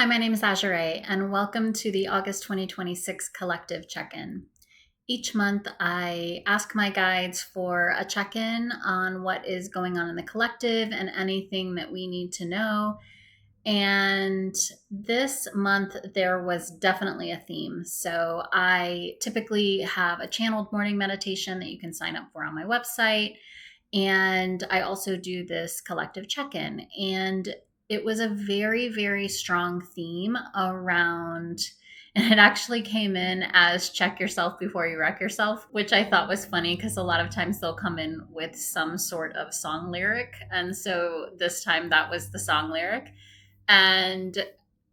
Hi, my name is Azure, and welcome to the August 2026 Collective Check-in. Each month, I ask my guides for a check-in on what is going on in the collective and anything that we need to know. And this month, there was definitely a theme. So I typically have a channeled morning meditation that you can sign up for on my website. And I also do this collective check-in. And it was a very, very strong theme around, and it actually came in as check yourself before you wreck yourself, which I thought was funny because a lot of times they'll come in with some sort of song lyric. And so this time that was the song lyric. And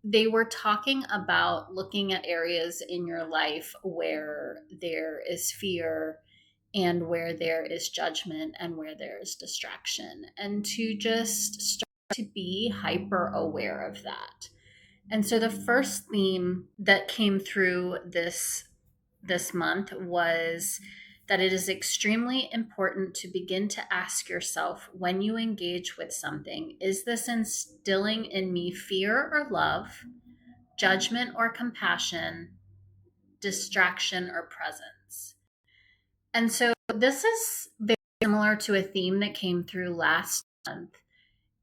they were talking about looking at areas in your life where there is fear and where there is judgment and where there is distraction, and to just start to be hyper aware of that. And so the first theme that came through this month was that it is extremely important to begin to ask yourself, when you engage with something, is this instilling in me fear or love, judgment or compassion, distraction or presence? And so this is very similar to a theme that came through last month.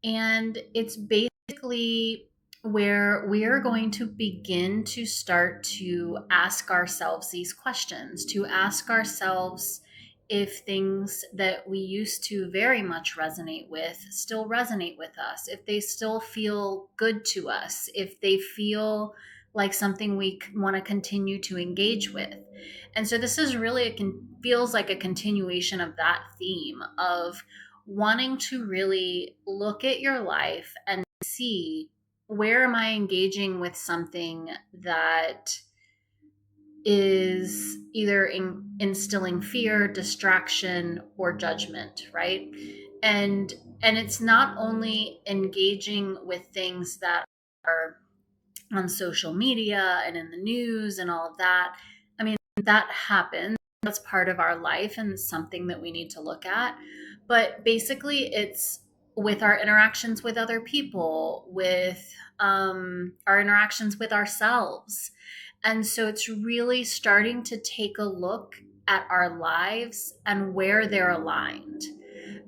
And it's basically where we are going to begin to start to ask ourselves these questions, to ask ourselves if things that we used to very much resonate with still resonate with us, if they still feel good to us, if they feel like something we want to continue to engage with. And so this is really, feels like a continuation of that theme of wanting to really look at your life and see, where am I engaging with something that is either instilling fear, distraction, or judgment, right? And it's not only engaging with things that are on social media and in the news and all of that. I mean, that happens. That's part of our life and something that we need to look at. But basically, it's with our interactions with other people, with our interactions with ourselves. And so it's really starting to take a look at our lives and where they're aligned.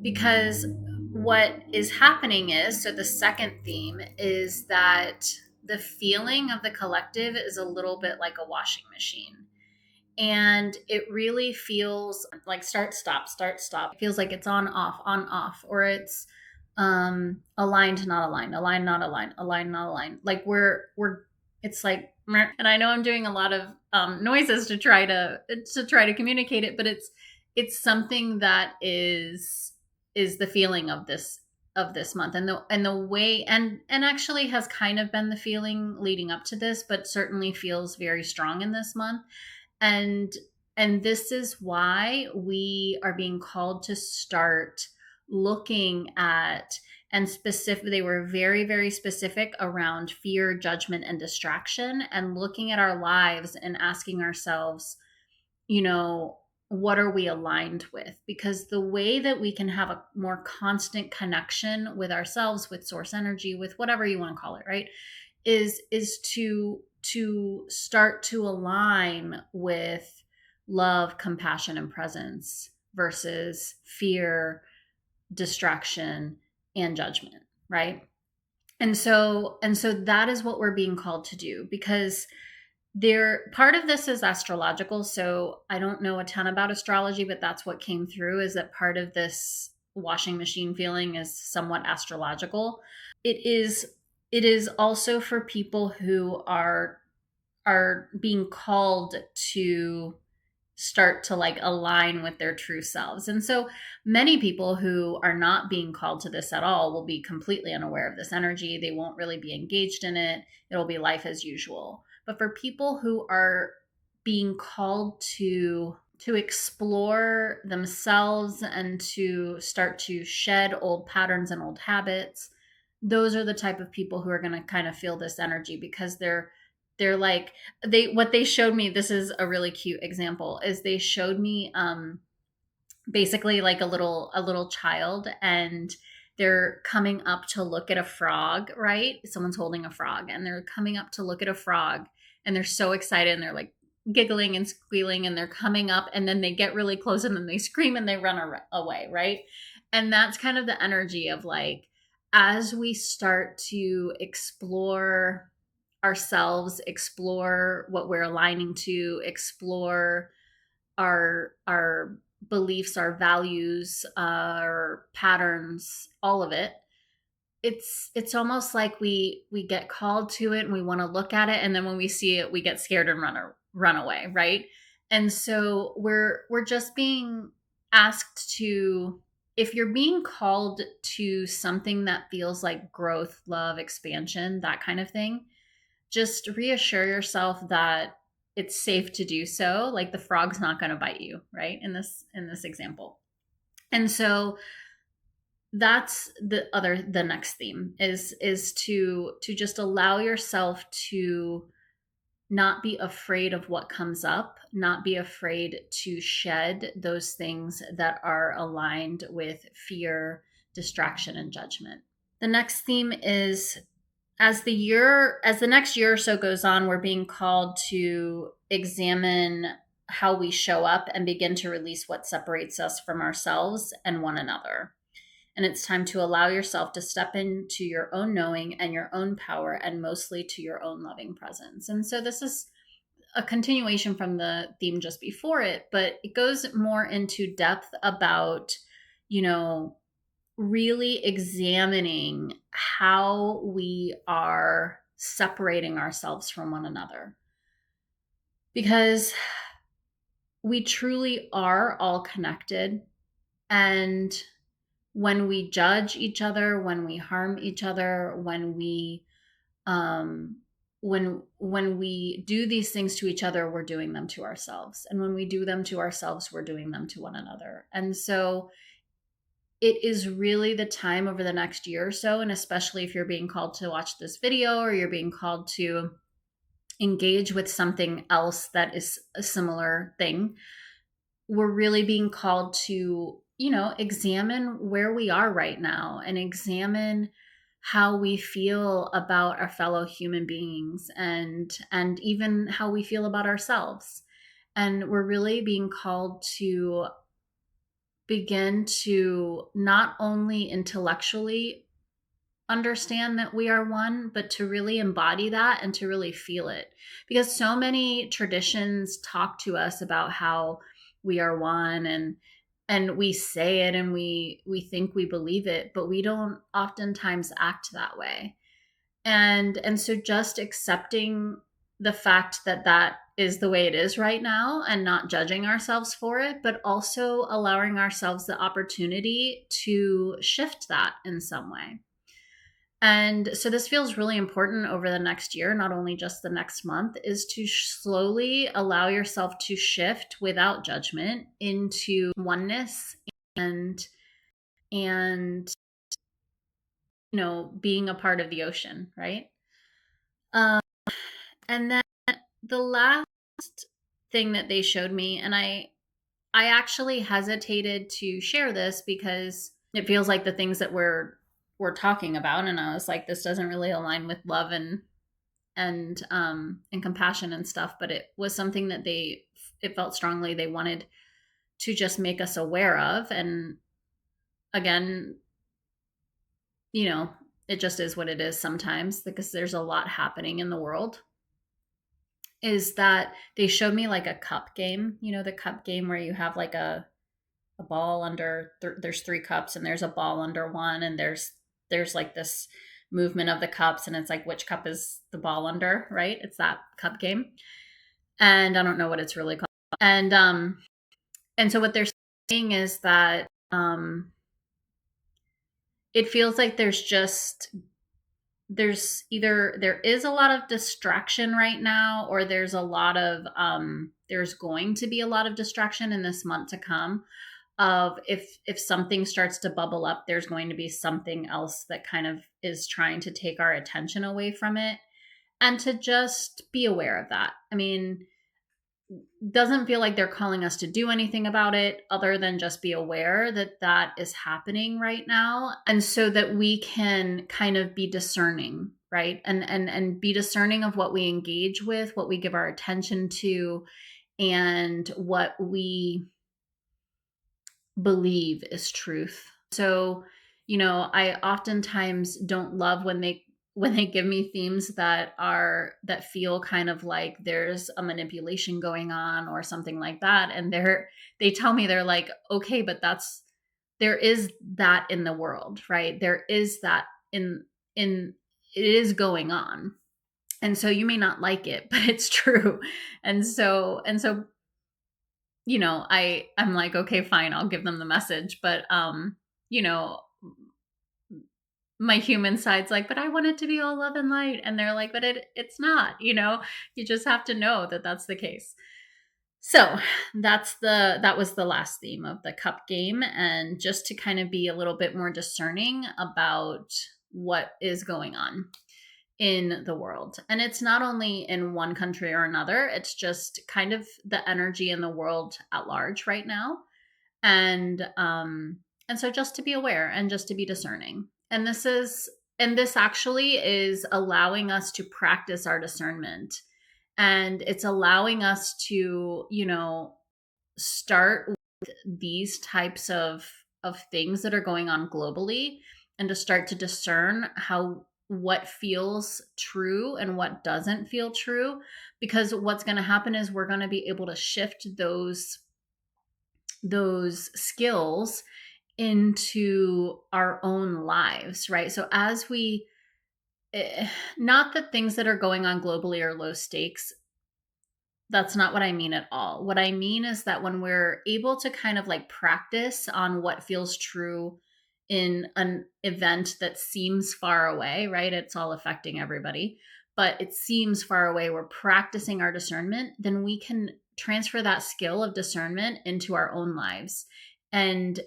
Because what is happening is, so the second theme is that the feeling of the collective is a little bit like a washing machine. And it really feels like start, stop, start, stop. It feels like it's on, off, or it's aligned, not aligned, aligned, not aligned, aligned, not aligned. Like it's like, and I know I'm doing a lot of noises to try to communicate it, but it's something that is the feeling of this month, and the way, and actually has kind of been the feeling leading up to this, but certainly feels very strong in this month. And this is why we are being called to start looking at, and they were very, very specific around fear, judgment, and distraction, and looking at our lives and asking ourselves, what are we aligned with? Because the way that we can have a more constant connection with ourselves, with source energy, with whatever you want to call it, right, is to start to align with love, compassion, and presence versus fear, distraction, and judgment, right? And so that is what we're being called to do, because part of this is astrological. So I don't know a ton about astrology, but that's what came through, is that part of this washing machine feeling is somewhat astrological. It is also for people who are being called to start to like align with their true selves. And so many people who are not being called to this at all will be completely unaware of this energy. They won't really be engaged in it. It'll be life as usual. But for people who are being called to explore themselves and to start to shed old patterns and old habits, those are the type of people who are going to kind of feel this energy, because they're like, what they showed me, this is a really cute example, is they showed me basically like a little child, and they're coming up to look at a frog, right? Someone's holding a frog and they're coming up to look at a frog and they're so excited and they're like giggling and squealing and they're coming up and then they get really close and then they scream and they run away, right? And that's kind of the energy of like, as we start to explore ourselves, explore what we're aligning to, explore our beliefs, our values, our patterns, all of it. It's almost like we get called to it and we want to look at it, and then when we see it, we get scared and run away, right? And so we're just being asked to, if you're being called to something that feels like growth, love, expansion, that kind of thing, just reassure yourself that it's safe to do so. Like the frog's not going to bite you, right? In this example. And so that's the next theme is to just allow yourself to not be afraid of what comes up, not be afraid to shed those things that are aligned with fear, distraction, and judgment. The next theme is, as the next year or so goes on, we're being called to examine how we show up and begin to release what separates us from ourselves and one another. And it's time to allow yourself to step into your own knowing and your own power, and mostly to your own loving presence. And so this is a continuation from the theme just before it, but it goes more into depth about, really examining how we are separating ourselves from one another. Because we truly are all connected. And when we judge each other, when we harm each other, when we when we do these things to each other, we're doing them to ourselves. And when we do them to ourselves, we're doing them to one another. And so it is really the time over the next year or so, and especially if you're being called to watch this video or you're being called to engage with something else that is a similar thing, we're really being called to, examine where we are right now and examine how we feel about our fellow human beings and even how we feel about ourselves. And we're really being called to begin to not only intellectually understand that we are one, but to really embody that and to really feel it. Because so many traditions talk to us about how we are one, and we say it and we think we believe it, but we don't oftentimes act that way. And so just accepting the fact that that is the way it is right now and not judging ourselves for it, but also allowing ourselves the opportunity to shift that in some way. And so this feels really important over the next year, not only just the next month, is to slowly allow yourself to shift without judgment into oneness and being a part of the ocean, right? And then the last thing that they showed me, and I actually hesitated to share this because it feels like the things that we're talking about, and I was like, this doesn't really align with love and compassion and stuff, but it was something that it felt strongly they wanted to just make us aware of. And again, it just is what it is sometimes, because there's a lot happening in the world. Is that they showed me like a cup game, the cup game where you have like a ball under, there's 3 cups and there's a ball under one, and there's like this movement of the cups, and it's like, which cup is the ball under, right? It's that cup game. And I don't know what it's really called. And so what they're saying is that it feels like there is a lot of distraction right now, or there's going to be a lot of distraction in this month to come. Of if something starts to bubble up, there's going to be something else that kind of is trying to take our attention away from it, and to just be aware of that. I mean, doesn't feel like they're calling us to do anything about it other than just be aware that that is happening right now, and so that we can kind of be discerning, right? And be discerning of what we engage with, what we give our attention to, and what we believe is truth. So, I oftentimes don't love when they give me themes that feel kind of like there's a manipulation going on or something like that, and they tell me, they're like, okay, but there is that in the world, right? There is that in it is going on. And so you may not like it, but it's true. And so I'm like, okay, fine, I'll give them the message. But you know, my human side's like, but I want it to be all love and light. And they're like, but it's not, you just have to know that that's the case. So that was the last theme of the cup game. And just to kind of be a little bit more discerning about what is going on in the world. And it's not only in one country or another, it's just kind of the energy in the world at large right now. And so just to be aware and just to be discerning. And this actually is allowing us to practice our discernment. And it's allowing us to, start with these types of things that are going on globally, and to start to discern what feels true and what doesn't feel true. Because what's going to happen is we're going to be able to shift those skills into our own lives, right? So as we, not that things that are going on globally are low stakes. That's not what I mean at all. What I mean is that when we're able to kind of like practice on what feels true in an event that seems far away, right? It's all affecting everybody, but it seems far away. We're practicing our discernment, then we can transfer that skill of discernment into our own lives and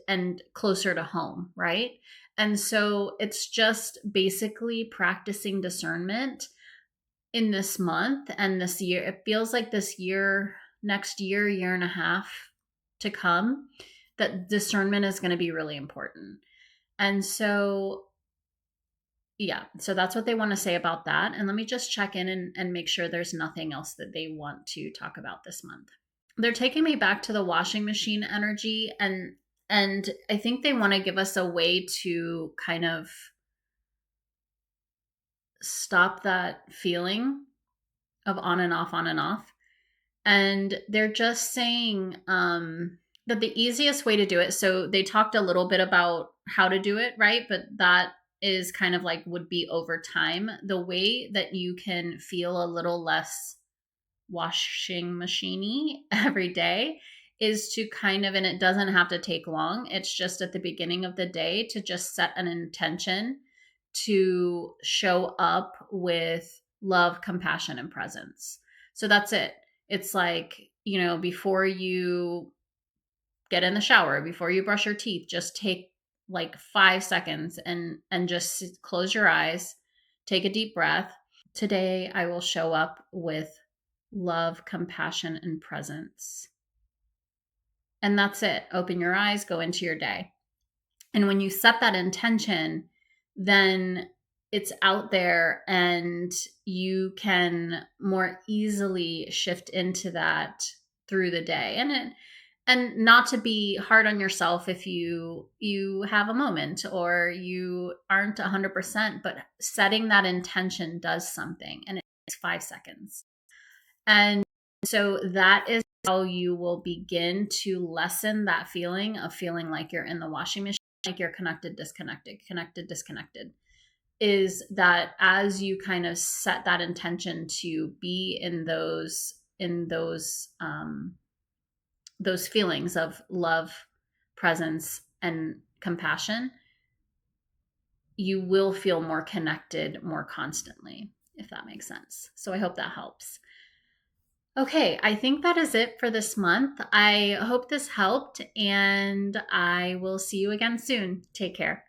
closer to home, right? And so it's just basically practicing discernment in this month and this year. It feels like this year, next year and a half to come, that discernment is going to be really important. And so, yeah, so that's what they want to say about that. And let me just check in and make sure there's nothing else that they want to talk about this month. They're taking me back to the washing machine energy, and I think they want to give us a way to kind of stop that feeling of on and off, on and off. And they're just saying that the easiest way to do it, so they talked a little bit about how to do it, right? But that is kind of like would be over time. The way that you can feel a little less washing machine-y every day is to kind of, and it doesn't have to take long, it's just at the beginning of the day to just set an intention to show up with love, compassion, and presence. So that's it. It's like, before you get in the shower, before you brush your teeth, just take like 5 seconds and just close your eyes, take a deep breath. Today, I will show up with love, compassion, and presence. And that's it. Open your eyes, go into your day. And when you set that intention, then it's out there and you can more easily shift into that through the day. And not to be hard on yourself if you have a moment or you aren't 100%, but setting that intention does something, and it's 5 seconds. And so that is how you will begin to lessen that feeling of feeling like you're in the washing machine, like you're connected, disconnected, connected, disconnected. Is that as you kind of set that intention to be in those feelings of love, presence, and compassion, you will feel more connected more constantly, if that makes sense. So I hope that helps. Okay, I think that is it for this month. I hope this helped, and I will see you again soon. Take care.